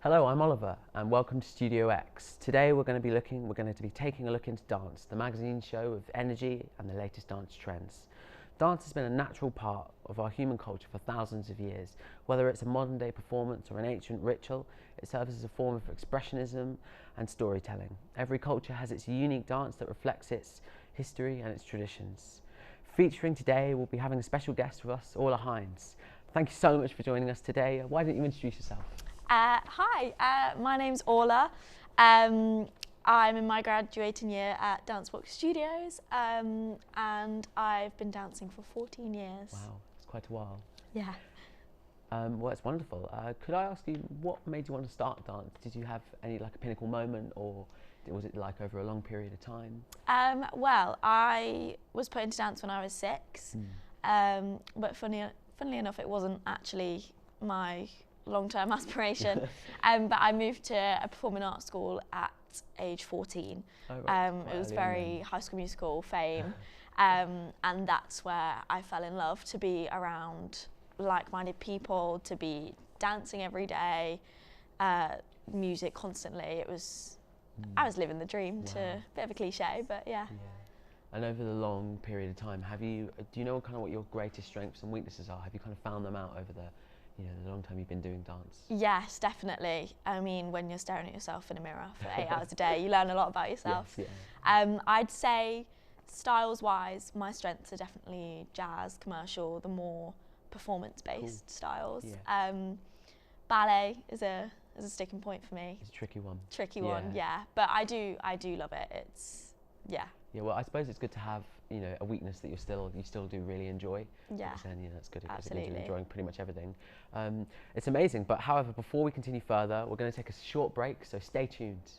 Hello, I'm Oliver, and welcome to Studio X. Today we're going to be taking a look into dance, the magazine show of energy and the latest dance trends. Dance has been a natural part of our human culture for thousands of years. Whether it's a modern day performance or an ancient ritual, it serves as a form of expressionism and storytelling. Every culture has its unique dance that reflects its history and its traditions. Featuring today, we'll be having a special guest with us, Orla Hines. Thank you so much for joining us today. Why don't you introduce yourself? Hi, my name's Orla. I'm in my graduating year at Dance Walk Studios, and I've been dancing for 14 years. Wow, it's quite a while. Yeah. Well, it's wonderful. Could I ask you, what made you want to start dance? Did you have a pinnacle moment, or was it over a long period of time? Well, I was put into dance when I was 6, but funnily enough, it wasn't actually my long-term aspiration. But I moved to a performing arts school at age 14. Oh, right. It was very High School Musical fame, and that's where I fell in love, to be around like-minded people, to be dancing every day, music constantly. It was, I was living the dream. Wow. To a bit of a cliche, but yeah. And over the long period of time, do you know kind of what your greatest strengths and weaknesses are? Have you kind of found them out over the long time you've been doing dance? Yes, definitely. I mean, when you're staring at yourself in a mirror for 8 hours a day, you learn a lot about yourself. Yes, yeah. I'd say, styles-wise, my strengths are definitely jazz, commercial, the more performance-based styles. Yeah. Ballet is a sticking point for me. It's a tricky one. Tricky one, yeah. But I do love it. It's, yeah. Yeah, well, I suppose it's good to have, a weakness that you still do really enjoy. Yeah. Because then, that's good. Absolutely. You're enjoying pretty much everything. It's amazing. But however, before we continue further, we're going to take a short break, so stay tuned.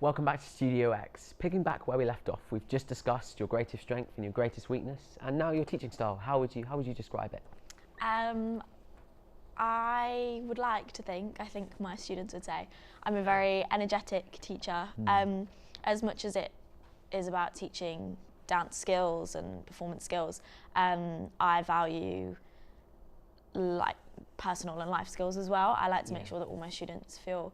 Welcome back to Studio X. Picking back where we left off, we've just discussed your greatest strength and your greatest weakness, and now your teaching style. How would you describe it? I would like to think, I think my students would say, I'm a very energetic teacher. As much as it is about teaching dance skills and performance skills, I value personal and life skills as well. I like to make sure that all my students feel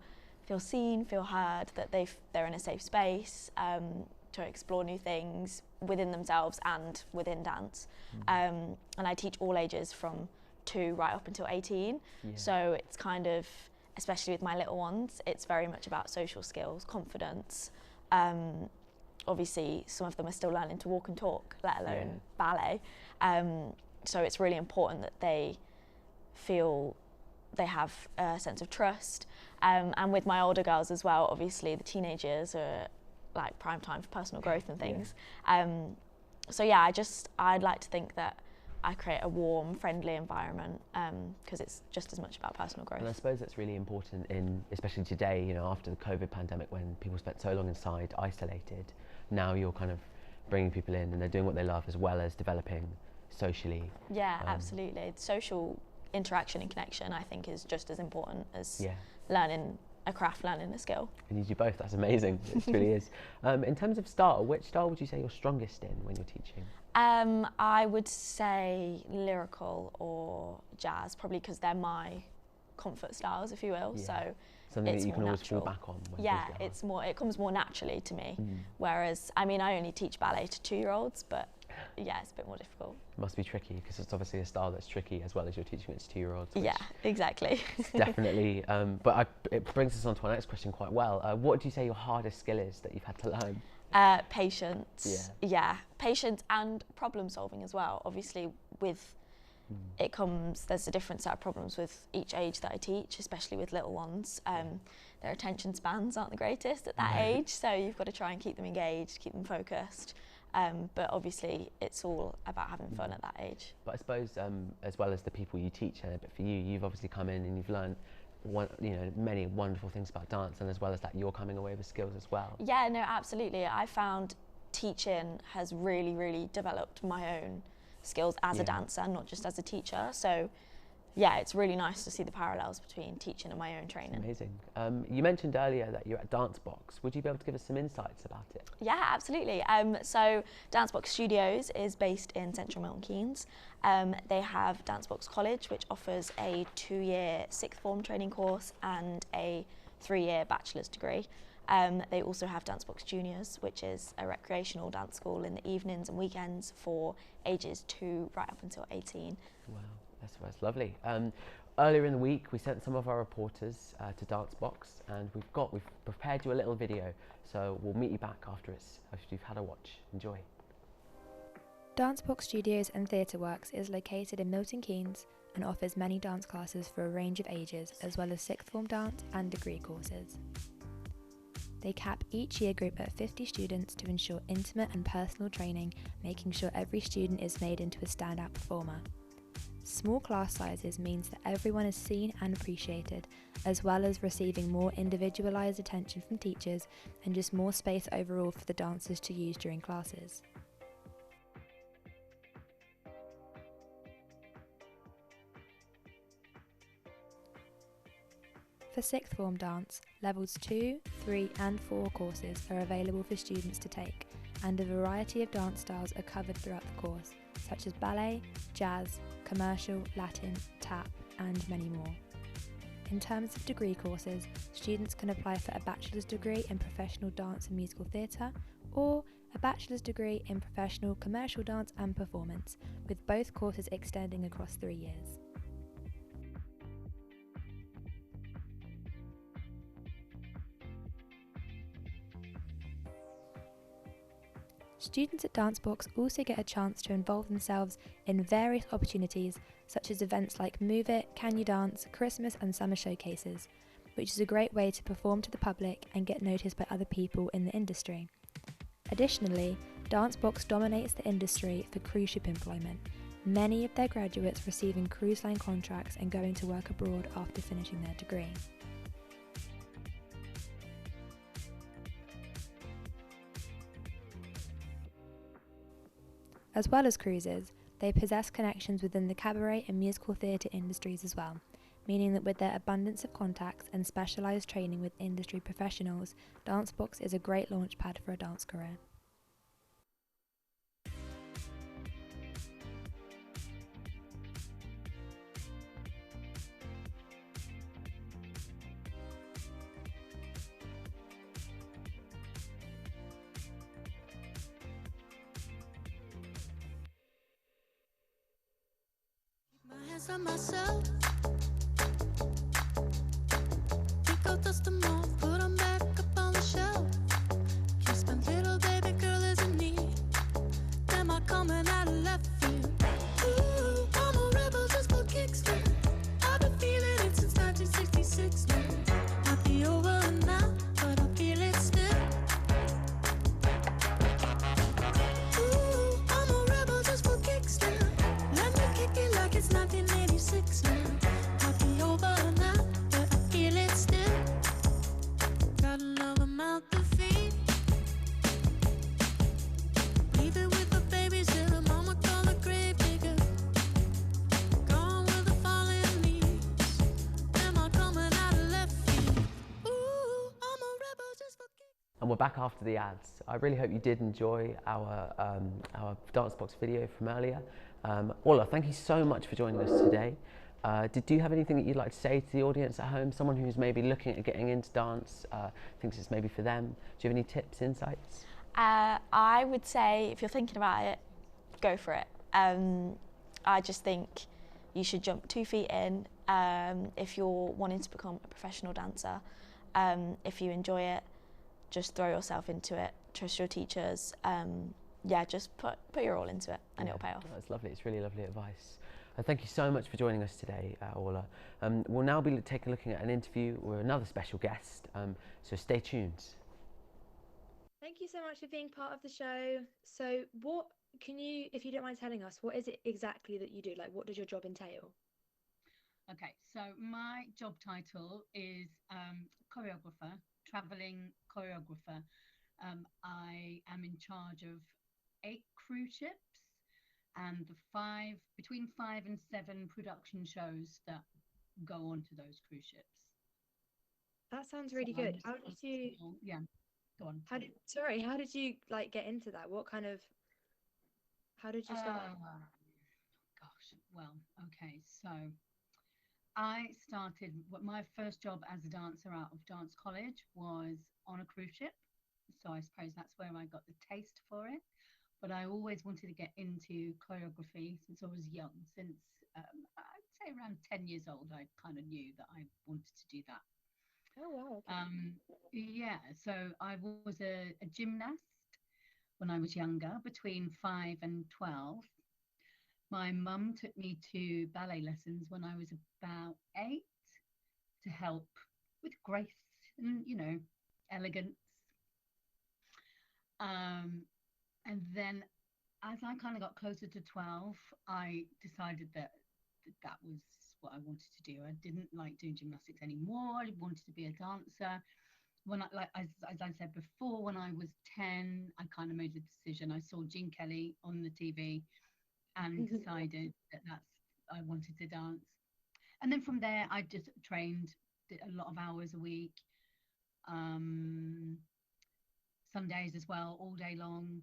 seen, feel heard, that they're in a safe space to explore new things within themselves and within dance. And I teach all ages from 2 right up until 18. So it's kind of, especially with my little ones, it's very much about social skills, confidence. Obviously, some of them are still learning to walk and talk, let alone ballet. So it's really important that they feel they have a sense of trust. And with my older girls as well, obviously the teenage years are like prime time for personal growth and things. So yeah, I'd like to think that I create a warm, friendly environment, because it's just as much about personal growth. And I suppose that's really important especially today, you know, after the COVID pandemic, when people spent so long inside, isolated. Now you're kind of bringing people in and they're doing what they love as well as developing socially. Yeah, absolutely. Social interaction and connection, I think, is just as important as learning a craft, learning a skill. And you do both, that's amazing. It really is. In terms of style, which style would you say you're strongest in when you're teaching? I would say lyrical or jazz, probably because they're my comfort styles, if you will. So something it's that you can more always natural. fall back on. When It's more. It comes more naturally to me. Whereas, I mean, I only teach ballet to 2-year-olds, but yeah, it's a bit more difficult. It must be tricky because it's obviously a style that's tricky as well as you're teaching it to 2-year-olds. Yeah, exactly. Definitely. But it brings us on to our next question quite well. What do you say your hardest skill is that you've had to learn? Patience. Yeah, patience and problem solving as well. Obviously, with it comes, there's a different set of problems with each age that I teach, especially with little ones. Their attention spans aren't the greatest at that age, so you've got to try and keep them engaged, keep them focused. But obviously, it's all about having fun at that age. But I suppose, as well as the people you teach, but for you, you've obviously come in and you've learned many wonderful things about dance, and as well as that, you're coming away with skills as well. Yeah, no, absolutely. I found teaching has really, really developed my own skills as a dancer, not just as a teacher. So yeah, it's really nice to see the parallels between teaching and my own training. Amazing. You mentioned earlier that you're at Dance Box. Would you be able to give us some insights about it? Yeah, absolutely. So Dance Box Studios is based in central Milton Keynes. They have Dance Box College, which offers a 2-year sixth form training course and a 3-year bachelor's degree. They also have Dance Box Juniors, which is a recreational dance school in the evenings and weekends for ages 2 right up until 18. Wow. That's lovely. Earlier in the week, we sent some of our reporters to Dance Box, and we've prepared you a little video. So we'll meet you back after you've had a watch. Enjoy. Dance Box Studios and Theatre Works is located in Milton Keynes and offers many dance classes for a range of ages, as well as sixth form dance and degree courses. They cap each year group at 50 students to ensure intimate and personal training, making sure every student is made into a standout performer. Small class sizes means that everyone is seen and appreciated, as well as receiving more individualised attention from teachers and just more space overall for the dancers to use during classes. For sixth form dance, levels 2, 3 and 4 courses are available for students to take, and a variety of dance styles are covered throughout the course, such as ballet, jazz, commercial, Latin, tap and many more. In terms of degree courses, students can apply for a bachelor's degree in professional dance and musical theatre or a bachelor's degree in professional commercial dance and performance, with both courses extending across 3 years. Students at Dance Box also get a chance to involve themselves in various opportunities such as events like Move It, Can You Dance, Christmas and summer showcases, which is a great way to perform to the public and get noticed by other people in the industry. Additionally, Dance Box dominates the industry for cruise ship employment, many of their graduates receiving cruise line contracts and going to work abroad after finishing their degree. As well as cruises, they possess connections within the cabaret and musical theatre industries as well, meaning that with their abundance of contacts and specialised training with industry professionals, Dance Box is a great launchpad for a dance career. On myself, think I'll dust them off, put them back up on the shelf. Kiss my little baby girl is in need. Am I coming out of left field? Ooh, I'm a rebel just for kicks. I've been feeling it since And we're back after the ads. I really hope you did enjoy our dance box video from earlier. Ola, thank you so much for joining us today. Do you have anything that you'd like to say to the audience at home? Someone who's maybe looking at getting into dance, thinks it's maybe for them. Do you have any tips, insights? I would say if you're thinking about it, go for it. I just think you should jump 2 feet in if you're wanting to become a professional dancer. If you enjoy it, just throw yourself into it. Trust your teachers. Yeah, just put your all into it, and it'll pay off. That's lovely. It's really lovely advice. Thank you so much for joining us today, Ola. We'll now be looking at an interview with another special guest, so stay tuned. Thank you so much for being part of the show. So what can you, if you don't mind telling us, what is it exactly that you do? Like, what does your job entail? Okay, so my job title is choreographer, traveling choreographer. I am in charge of 8 cruise ships and between 5 and 7 production shows that go onto those cruise ships. That sounds really good. How did you? Yeah, go on. How did you like get into that? How did you start? Gosh, well, okay, so I started. My first job as a dancer out of dance college was on a cruise ship, so I suppose that's where I got the taste for it. But I always wanted to get into choreography since I was young. Since I'd say around 10 years old, I kind of knew that I wanted to do that. Oh wow. Okay. Yeah, so I was a gymnast when I was younger, between 5 and 12. My mum took me to ballet lessons when I was about 8 to help with grace and, elegance. And then as I kind of got closer to 12, I decided that was what I wanted to do. I didn't like doing gymnastics anymore. I wanted to be a dancer. When as I said before, when I was 10, I kind of made the decision. I saw Gene Kelly on the TV and decided that I wanted to dance. And then from there, I just trained, did a lot of hours a week. Some days as well, all day long.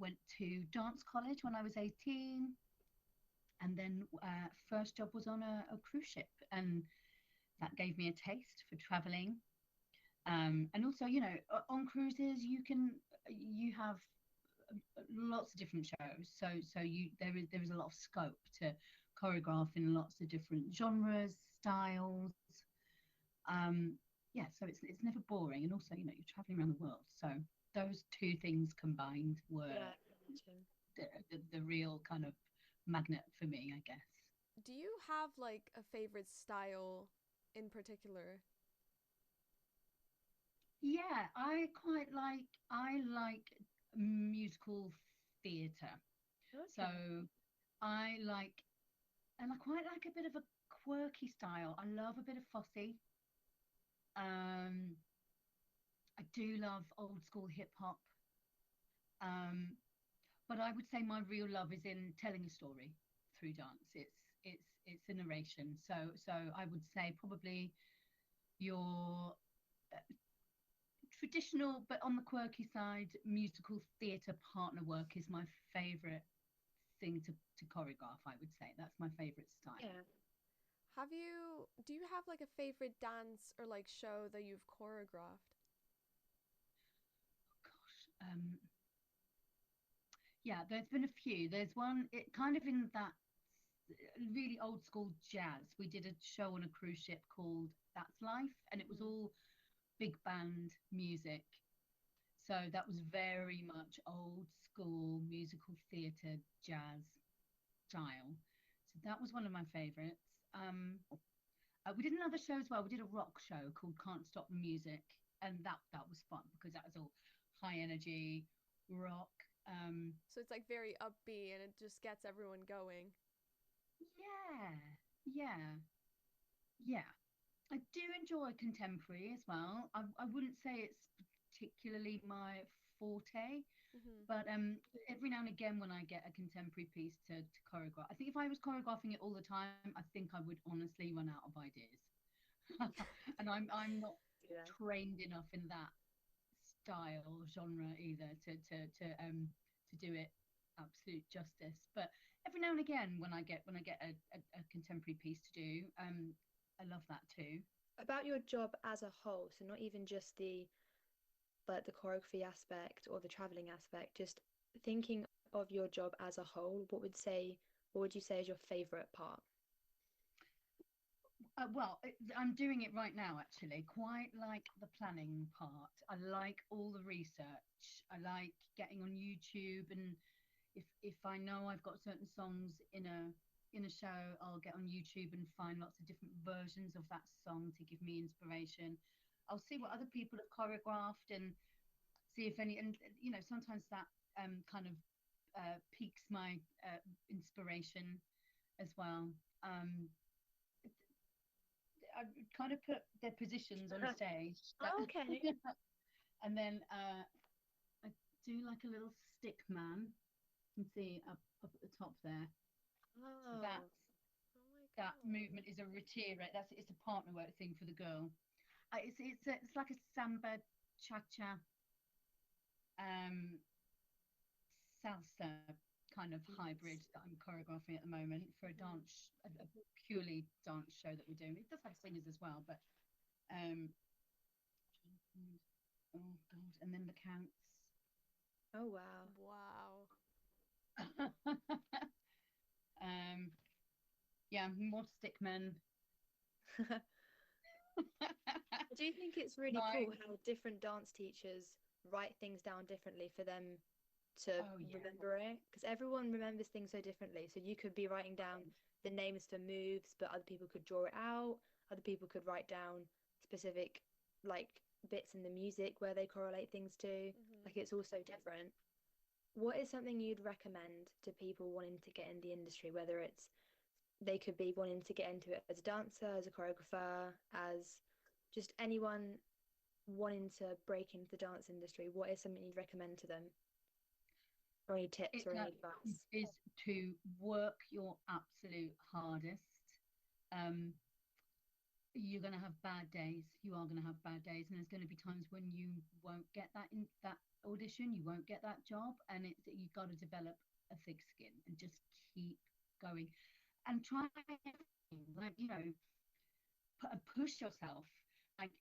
Went to dance college when I was 18, and then first job was on a cruise ship, and that gave me a taste for traveling. And also, on cruises you have lots of different shows, so there is a lot of scope to choreograph in lots of different genres, styles. Yeah, so it's never boring, and also you're traveling around the world, so those 2 things combined were the real kind of magnet for me, I guess. Do you have like a favorite style in particular? Yeah, I like musical theatre. Okay. So I quite like a bit of a quirky style. I love a bit of Fosse. I do love old school hip hop. But I would say my real love is in telling a story through dance. It's a narration. So I would say probably your traditional, but on the quirky side, musical theatre partner work is my favourite thing to choreograph. I would say that's my favourite style. Yeah. Do you have like a favorite dance or like show that you've choreographed? Gosh, yeah, there's been a few. There's one, it kind of in that really old school jazz. We did a show on a cruise ship called That's Life, and it was all big band music. So that was very much old school musical theatre jazz style. So that was one of my favorites. We did another show as well. We did a rock show called Can't Stop the Music, and that was fun because that was all high energy rock. So it's like very upbeat and it just gets everyone going. Yeah. I do enjoy contemporary as well. I wouldn't say it's particularly my forte, but every now and again when I get a contemporary piece to choreograph, I think if I was choreographing it all the time, I think I would honestly run out of ideas. And I'm not trained enough in that style or genre either to do it absolute justice. But every now and again, when I get a contemporary piece to do, I love that too. About your job as a whole, so not even just the like the choreography aspect or the traveling aspect, just thinking of your job as a whole, what would you say is your favorite part? Well, I'm doing it right now, actually. Quite like the planning part. I like all the research. I like getting on YouTube, and if I know I've got certain songs in a show, I'll get on YouTube and find lots of different versions of that song to give me inspiration. I'll see what other people have choreographed and see if any, and sometimes that kind of piques my inspiration as well. Um, I kind of put their positions on stage. Oh, okay. And then I do like a little stick man. You can see up at the top there. Oh, That's Oh my that god. movement is a retire. It's a partner work thing for the girl. It's like a samba cha cha um, salsa kind of hybrid that I'm choreographing at the moment for a purely dance show that we're doing. It does have singers as well, but um, oh god, and then the counts. oh wow. Wow. um, yeah, more stickmen. I do think it's really My cool how different dance teachers write things down differently for them to oh yeah, remember it, because everyone remembers things so differently. So you could be writing down the names for moves, but other people could draw it out. Other people could write down specific like bits in the music where they correlate things to. Like it's all so different. What is something you'd recommend to people wanting to get in the industry, whether it's they could be wanting to get into it as a dancer, as a choreographer, as just anyone wanting to break into the dance industry? What is something you'd recommend to them? Or any tips it or any advice? is to work your absolute hardest. Um, you're going to have bad days. You are going to have bad days, and there's going to be times when you won't get that audition, you won't get that job, and you've got to develop a thick skin and just keep going and try everything. Like push yourself. Like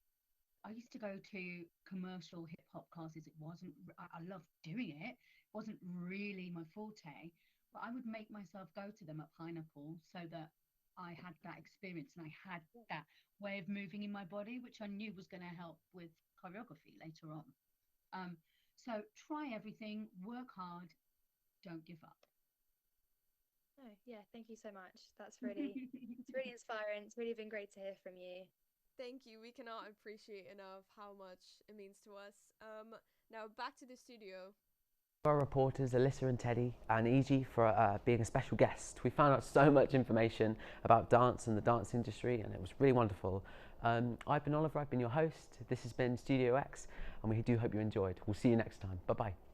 I used to go to commercial hip hop classes. It wasn't. I loved doing it. It wasn't really my forte, but I would make myself go to them at Pineapple so that I had that experience and I had that way of moving in my body, which I knew was going to help with choreography later on. Um, so try everything, work hard, don't give up. Oh, yeah, thank you so much. That's really, it's really inspiring. It's really been great to hear from you. Thank you. We cannot appreciate enough how much it means to us. Now back to the studio. Our reporters Alyssa and Teddy and EG for being a special guest. We found out so much information about dance and the dance industry, and it was really wonderful. I've been Oliver, I've been your host. This has been Studio X, and we do hope you enjoyed. We'll see you next time. Bye bye.